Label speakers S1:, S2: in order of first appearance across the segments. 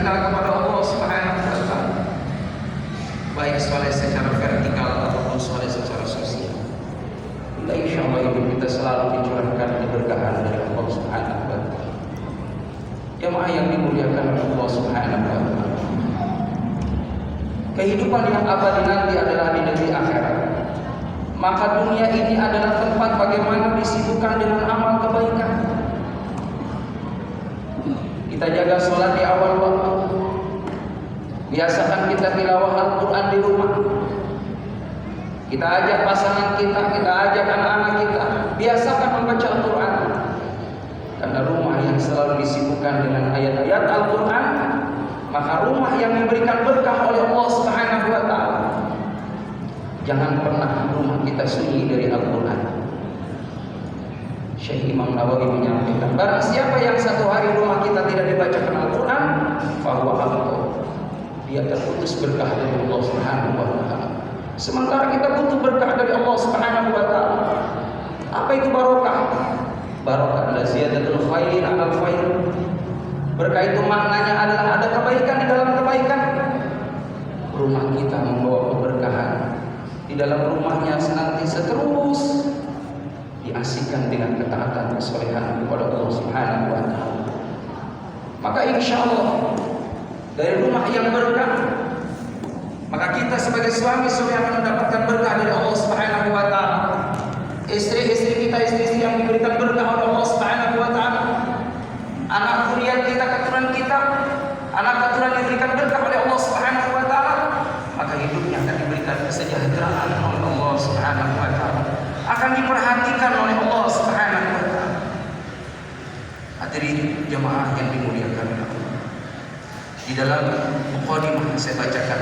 S1: kita kepada Allah Subhanahu wa taala, baik soleh secara vertikal ataupun soleh secara sosial. Insya Allah hidup kita selalu dicurahkan keberkahan dari Allah Subhanahu wa taala. Jemaah yang dimuliakan oleh Allah Subhanahu wa taala, kehidupan yang abadi nanti adalah di negeri akhirat. Maka dunia ini adalah tempat bagaimana disibukkan dengan amal kebaikan. Kita jaga sholat di awal waktu. Biasakan kita tilawah Al-Quran di rumah. Kita ajak pasangan kita ajak anak-anak kita, biasakan membaca Al-Quran. Karena rumah yang selalu disibukkan dengan ayat-ayat Al-Quran, maka rumah yang memberikan berkah oleh Allah Subhanahu wa taala. Jangan pernah rumah kita sunyi dari Al-Quran. Syekh Imam Nawawi menyampaikan, barang siapa yang satu hari rumah kita tidak dibacakan Al-Quran, fahuwa hamko, dia terputus berkah dari Allah Subhanahu wa taala. Sementara kita butuh berkah dari Allah Subhanahu wa taala. Apa itu barokah? Barokah adalah ziyadatul khair alal khair. Berkah itu maknanya adalah ada kebaikan di dalam kebaikan. Rumah kita membawa keberkahan. Di dalam rumahnya senantiasa terus diasihkan dengan ketaatan kesolehan kepada Allah Subhanahu wa taala. Maka insya Allah dari rumah yang berkah, maka kita sebagai suami akan mendapatkan berkah dari Allah Subhanahu wa taala. Istri-istri kita, istri-istri yang diberikan berkah oleh Allah Subhanahu wa taala. Anak zuriat kita, keturunan kita, anak keturunan yang diberikan berkah oleh Allah Subhanahu wa taala, maka hidupnya akan diberikan kesejahteraan oleh Allah Subhanahu wa taala. Akan diperhatikan oleh Allah Subhanahu wa taala. Hadirin jemaah yang dimuliakan Allah. Di dalam muqaddimah saya bacakan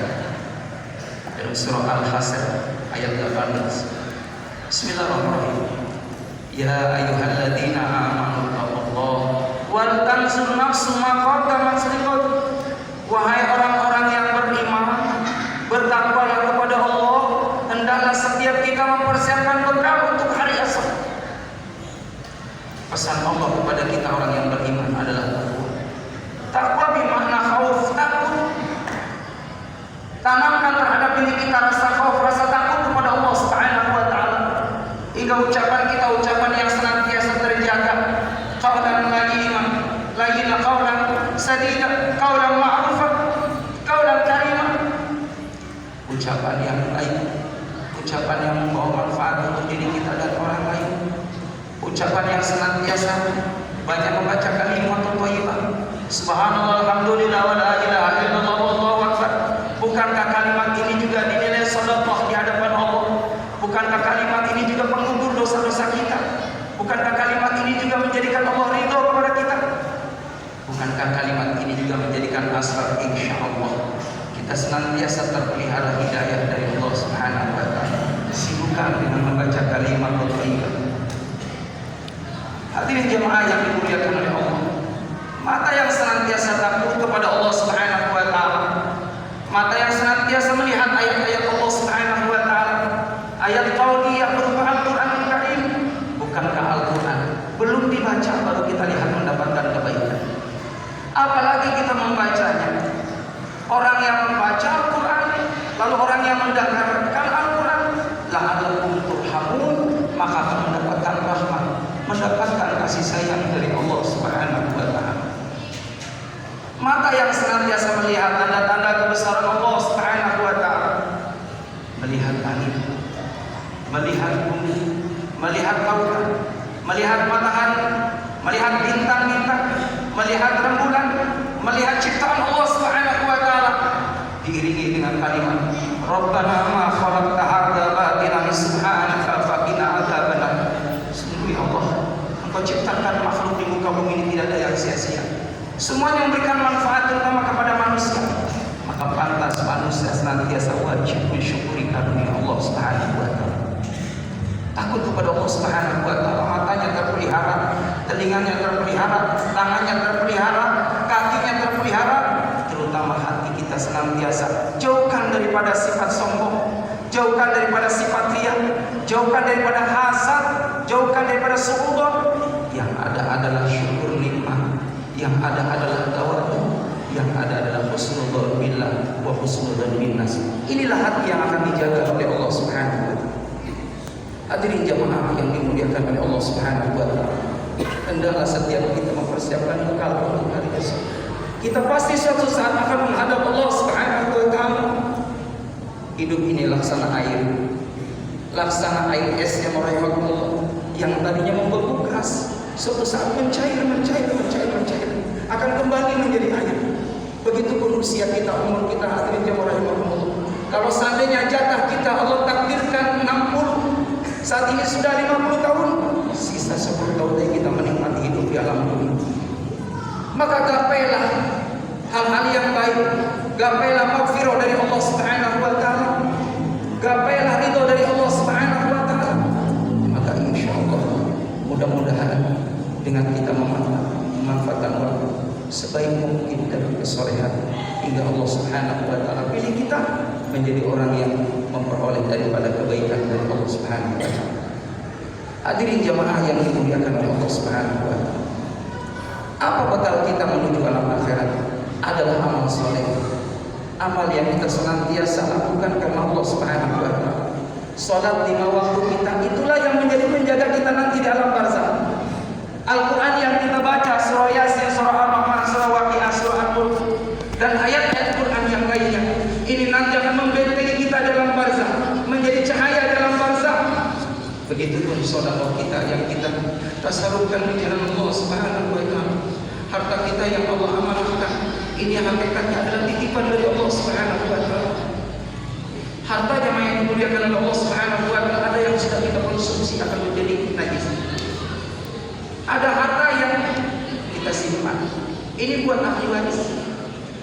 S1: dalam surah Al-Hasr ayat 18. Bismillahirrahmanirrahim. Ya ayyuhalladzina amanu taqullaha wal tanzur nafsum ma qaddamat liqad. Wahai orang-orang yang beriman, bertakwalah kepada Allah, hendaklah setiap kita mempersiapkan bekal untuk hari esok. Pesan Allah kepada kita orang yang beriman adalah takwa. Takwa bermakna khauf, takut. Tanamkan terhadap diri kita rasa khauf, rasa takut kepada Allah Subhanahu wa taala. Hingga ucapan kita ucapan yang senantiasa terjaga. Qaulan layyina qaulan sadida, qaulan ma'rufan, qaulan karimah. Ucapan yang baik, ucapan yang membawa manfaat untuk diri kita dan orang lain. Ucapan yang senantiasa banyak membaca kalimat thayyibah. Subhanallah, alhamdulillah, wa la ilaha illallah, wallahu akbar. Bukankah kalimat ini juga dinilai sedekah di hadapan Allah? Bukankah kalimat ini juga penggugur dosa-dosa kita? Bukankah kalimat ini juga menjadikan Allah ridho kepada kita? Bukankah kalimat ini juga menjadikan asbab insyaallah kita senantiasa terpelihara hidayah dari Allah Subhanahu wa taala? Sibukkan dengan membaca kalimat thayyibah. Hadirin jemaah yang dimuliakan oleh Allah, mata yang senantiasa takut kepada Allah Subhanahu wa taala, mata yang senantiasa melihat ayat-ayat Allah Subhanahu wa taala, ayat qauliyah berupa Al-Qur'an Karim. Bukankah Al-Qur'an belum dibaca baru kita lihat mendapatkan kebaikan? Apalagi kita membacanya. Orang yang membaca Al-Qur'an, lalu orang yang mendengarkan Al-Qur'an, la'allakum turhamun, maka akan mendapatkan rahmat, mendapatkan kasih sayang dari Allah Subhanahu wa taala. Mata yang senantiasa melihat tanda-tanda kebesaran Allah Subhanahu wa taala, melihat langit, melihat bumi, melihat lautan, melihat matahari, melihat bintang-bintang, melihat rembulan, melihat ciptaan Allah Subhanahu wa taala, diiringi dengan kalimat Rabbana ma khalaqta hadza batilan subhanaka faqina adzabannar. Sungguh ya Allah, Engkau ciptakan makhluk di muka bumi ini tidak ada yang sia-sia. Semuanya memberikan manfaat terutama kepada manusia. Maka pantas manusia senantiasa wajib mensyukuri karunia Allah Subhanahu wa taala. Takut kepada Allah Subhanahu wa taala, matanya terpelihara, telinganya terpelihara, tangannya terpelihara, kakinya terpelihara, terutama hati kita senantiasa jauhkan daripada sifat sombong, jauhkan daripada sifat riya, jauhkan daripada hasad, jauhkan daripada suudzon. Yang ada adalah syukur nikmat, yang ada adalah tawadhu, yang ada adalah husnul dzan binnas. Inilah hati yang akan dijaga oleh Allah Subhanahu wa taala. Hadirin jamaah yang dimuliakan oleh Allah Subhanahu wa taala, hendaklah setiap kita mempersiapkan bekal untuk hari esok. Kita pasti suatu saat akan menghadap Allah Subhanahu wa taala. Hidup ini laksana air es yang rahimakumullah, yang tadinya membeku keras, suatu saat mencair, akan kembali menjadi air. Begitupun usia kita, umur kita, hadirin jamaah rahimakumullah. Kalau seandainya jatah kita Allah takdirkan 60, saat ini sudah 50 tahun, sisa 10 tahun lagi kita menikmati hidup di alam dunia. Maka gapailah hal-hal yang baik, gapailah maghfirah dari Allah Subhanahu wa taala, gapailah ridho dari Allah Subhanahu wa taala. Maka insyaallah mudah-mudahan dengan kita memanfaatkan waktu sebaik mungkin dari kesolehan hingga Allah Subhanahu wa taala pilih kita menjadi orang yang memperoleh daripada kebaikan dari Allah Subhanahu wa taala. Hadirin jamaah yang dimuliakan oleh Allah Subhanahu wa taala. Apa bekal kita menuju alam akhirat? Adalah amal soleh, amal yang kita senantiasa lakukan karena Allah Subhanahu wa taala. Salat 5 waktu kita, itulah yang menjadi penjaga kita nanti di alam barzakh. Al-Quran yang kita baca, surah Yasin, surah Ar-Rahman, surah Waqiah, surah Al-Mulk, dan ayat-ayat Quran yang lainnya, ini nanti akan membentengi kita dalam barzakh, menjadi cahaya dalam barzakh. Begitupun sedekah kita yang kita tasarrufkan di jalan Allah Subhanahu wa taala. Harta kita yang Allah amanahkan, ini hakikatnya adalah titipan dari Allah Subhanahu wa taala. Harta yang dimuliakan oleh Allah Subhanahu wa taala, ada yang sudah kita konsumsi akan menjadi najis. Ada harta yang kita simpan, ini buat ahli waris.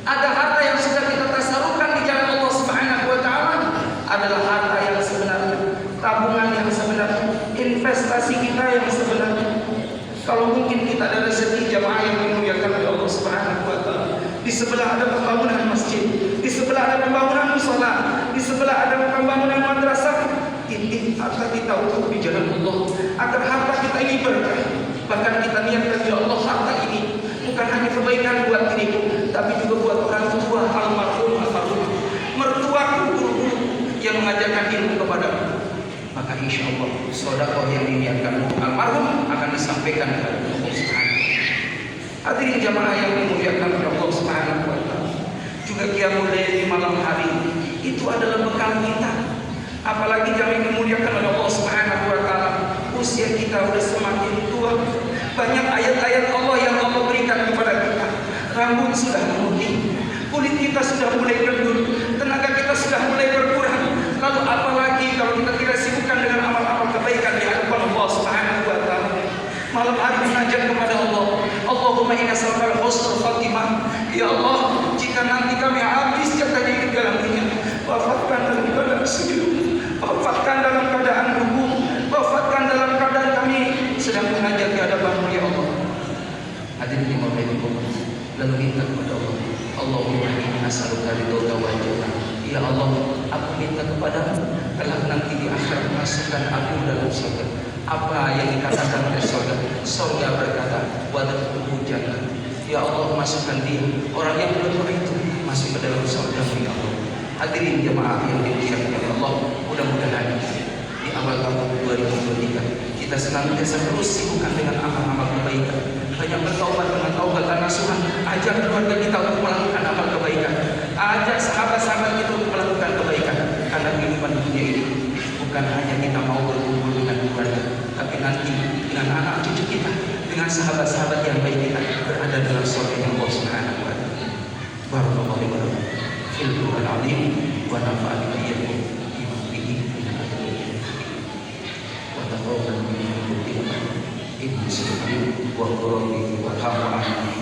S1: Ada harta yang sudah kita tasarrufkan di jalan Allah Subhanahu wa taala, adalah harta yang sebenarnya, tabungan yang sebenarnya, investasi kita yang sebenarnya. Kalau mungkin kita ada rezeki jamaah yang dimuliakan oleh Allah Subhanahu wa taala, di sebelah ada pembangunan masjid, di sebelah ada pembangunan mushola, di sebelah ada pembangunan madrasah, titip harta kita untuk di jalan Allah agar harta kita ini berkah. Bahkan kita niatkan, ya Allah, harta ini bukan hanya kebaikan buat diriku, tapi juga buat orang tua almarhum, mertuaku, guru yang mengajarkan ilmu kepadaku. Maka insya Allah sedekah yang diniatkan almarhum akan disampaikan kepada Allah Subhanahu. Hadirin jamaah yang dimuliakan oleh Allah Subhanahu wa taala. Juga qiyamul lail di malam hari itu adalah bekal kita. Apalagi yang dimuliakan oleh Allah Subhanahu wa taala, usia kita sudah semakin tua. Banyak ayat-ayat Allah yang Allah berikan kepada kita. Rambut sudah memutih, kulit kita sudah mulai gendut, tenaga kita sudah mulai berkurang. Lalu apalagi kalau kita tidak sibukkan dengan amal-amal kebaikan di hadapan Allah Subhanahu wa taala. Malam hari munajat kepada Allah, Allahumma inna nas'aluka husnul khatimah. Ya Allah, jika nanti kami habis jatahnya di dalam dunia, wafatkan dalam keadaan sujud, wafatkan dalam keadaan rukuk, wafatkan dalam keadaan kami sedang munajat di hadapan-Mu ya Allah. Hadirin yang berbahagia, lalu minta kepada Allah, Allahumma inna nas'aluka ridhoka wal jannah. Ya Allah, aku minta kepadamu kelak nanti di akhirat masukkan aku dalam surga. Apa yang dikatakan oleh surga? Surga berkata, wadkhulhu jannah. Ya Allah, masukkan dia, orang yang berdoa itu masuk ke dalam surga-Mu ya Allah. Hadirin jemaah yang dimuliakan oleh Allah, mudah-mudahan di awal tahun 2023 kita senantiasa terus sibukkan dengan amal-amal kebaikan. Banyak bertaubat dengan taubat nasuhan. Ajak keluarga kita untuk melakukan amal kebaikan. Ajak sahabat-sahabat kita untuk melakukan kebaikan. Karena kehidupan dunia ini bukan hanya kita mau berkumpul dengan keluarga, tapi nanti dengan anak cucu kita, dengan sahabat-sahabat yang baik kita berada dalam surga yang Allah Subhanahu wa taala. Barakallahu li wa lakum fil Qur'anil azim wa nafa'ani wa iyyakum bima fihi min al-ayati wa taqabbal minni wa iyyakum innahu wa huwa al-ghafurur rahim.